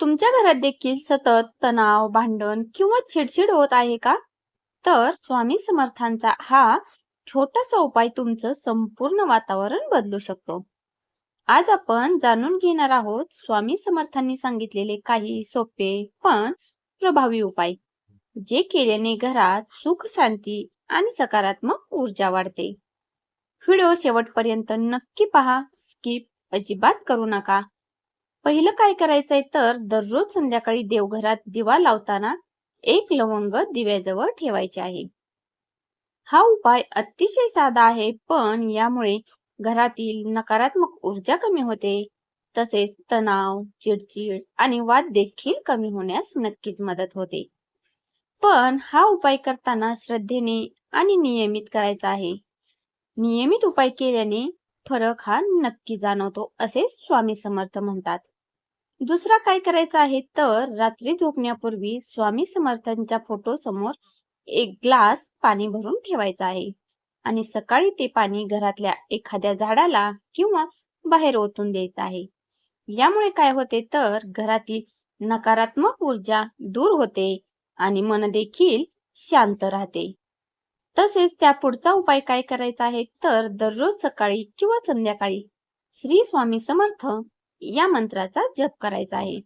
तुमच्या घरात देखील सतत तणाव, भांडण किंवा चिडचिड होत आहे का? तर स्वामी समर्थांचा हा छोटासा उपाय तुमचं संपूर्ण वातावरण बदलू शकतो. आज आपण जाणून घेणार आहोत स्वामी समर्थांनी सांगितलेले काही सोपे पण प्रभावी उपाय, जे केल्याने घरात सुख, शांती आणि सकारात्मक ऊर्जा वाढते. व्हिडिओ शेवटपर्यंत नक्की पहा, स्किप अजिबात करू नका. पहिलं काय करायचंय तर दररोज संध्याकाळी देवघरात दिवा लावताना एक लवंग दिव्याजवळ ठेवायचे आहे. हा उपाय अतिशय साधा आहे, पण यामुळे घरातील नकारात्मक ऊर्जा कमी होते. तसेच तणाव, चिडचिड आणि वाद देखील कमी होण्यास नक्कीच मदत होते. पण हा उपाय करताना श्रद्धेने आणि नियमित करायचा आहे. नियमित उपाय केल्याने फरक हा नक्की जाणवतो, असे स्वामी समर्थ म्हणतात. दुसरा काय करायचा आहे तर रात्री झोपण्यापूर्वी स्वामी समर्थांच्या फोटो समोर एक ग्लास पाणी भरून ठेवायचा आहे आणि सकाळी ते पाणी घरातल्या एखाद्या झाडाला किंवा बाहेर ओतून द्यायचं आहे. यामुळे काय होते तर घरातील नकारात्मक ऊर्जा दूर होते आणि मन देखील शांत राहते. तसेच त्या पुढचा उपाय काय करायचा आहे तर दररोज सकाळी किंवा संध्याकाळी श्री स्वामी समर्थ या मंत्राचा जप करायचा आहे.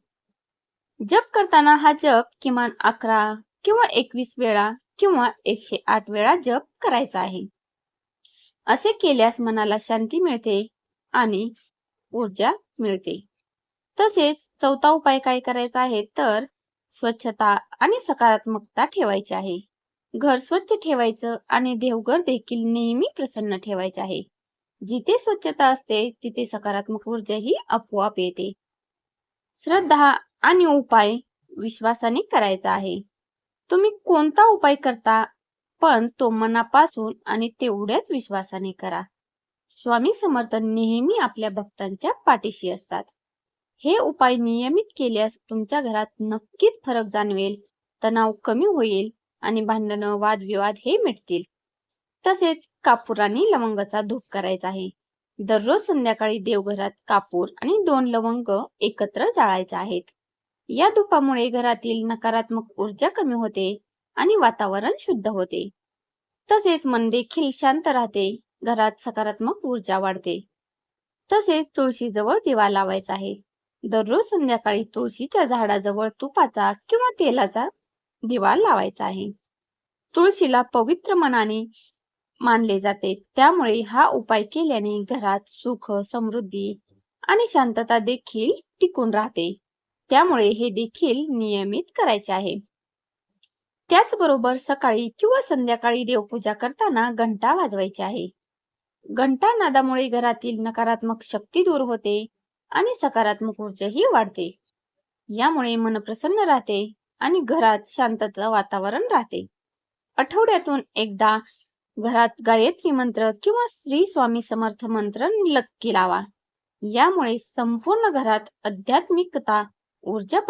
जप करताना हा जप किमान 11 किंवा 21 वेळा किंवा 108 वेळा जप करायचा आहे. असे केल्यास मनाला शांती मिळते आणि ऊर्जा मिळते. तसेच चौथा उपाय काय करायचा आहे तर स्वच्छता आणि सकारात्मकता ठेवायची आहे. घर स्वच्छ ठेवायचं आणि देवघर देखील नेहमी प्रसन्न ठेवायचे आहे. जिथे स्वच्छता असते तिथे सकारात्मक ऊर्जा ही आपोआप येते. श्रद्धा आणि उपाय विश्वासाने करायचा आहे. तुम्ही कोणता उपाय करता, पण तो मनापासून आणि तेवढ्याच विश्वासाने करा. स्वामी समर्थ नेहमी आपल्या भक्तांच्या पाठीशी असतात. हे उपाय नियमित केल्यास तुमच्या घरात नक्कीच फरक जाणवेल, तणाव कमी होईल आणि भांडणं, वादविवाद हे मिटतील. तसेच कापूर आणि लवंगाचा धूप करायचा आहे. दररोज संध्याकाळी देवघरात कापूर आणि 2 लवंग एकत्र जाळायचे आहेत. या धुपामुळे घरातील नकारात्मक ऊर्जा कमी होते आणि वातावरण शुद्ध होते. तसेच मन देखील शांत राहते, घरात सकारात्मक ऊर्जा वाढते. तसेच तुळशीजवळ दिवा लावायचा आहे. दररोज संध्याकाळी तुळशीच्या झाडाजवळ तुपाचा किंवा तेलाचा दिवा लावायचा आहे. तुळशीला पवित्र मनाने मानले जाते, त्यामुळे हा उपाय केल्याने घरात सुख, समृद्धी आणि शांतता देखील टिकून राहते. त्यामुळे हे देखील नियमित करायचे आहे. त्याचबरोबर सकाळी किंवा संध्याकाळी देवपूजा करताना घंटा वाजवायची आहे. घंटा नादामुळे घरातील नकारात्मक शक्ती दूर होते आणि सकारात्मक ऊर्जाही वाढते. यामुळे मन प्रसन्न राहते आणि घरात शांतता वातावरण राहते. आठवड्यातून एकदा घरात गायत्री मंत्र किंवा श्री स्वामी समर्थ मंत्र नक्की लावा. यामुळे संपूर्ण घरात आध्यात्मिकता ऊर्जा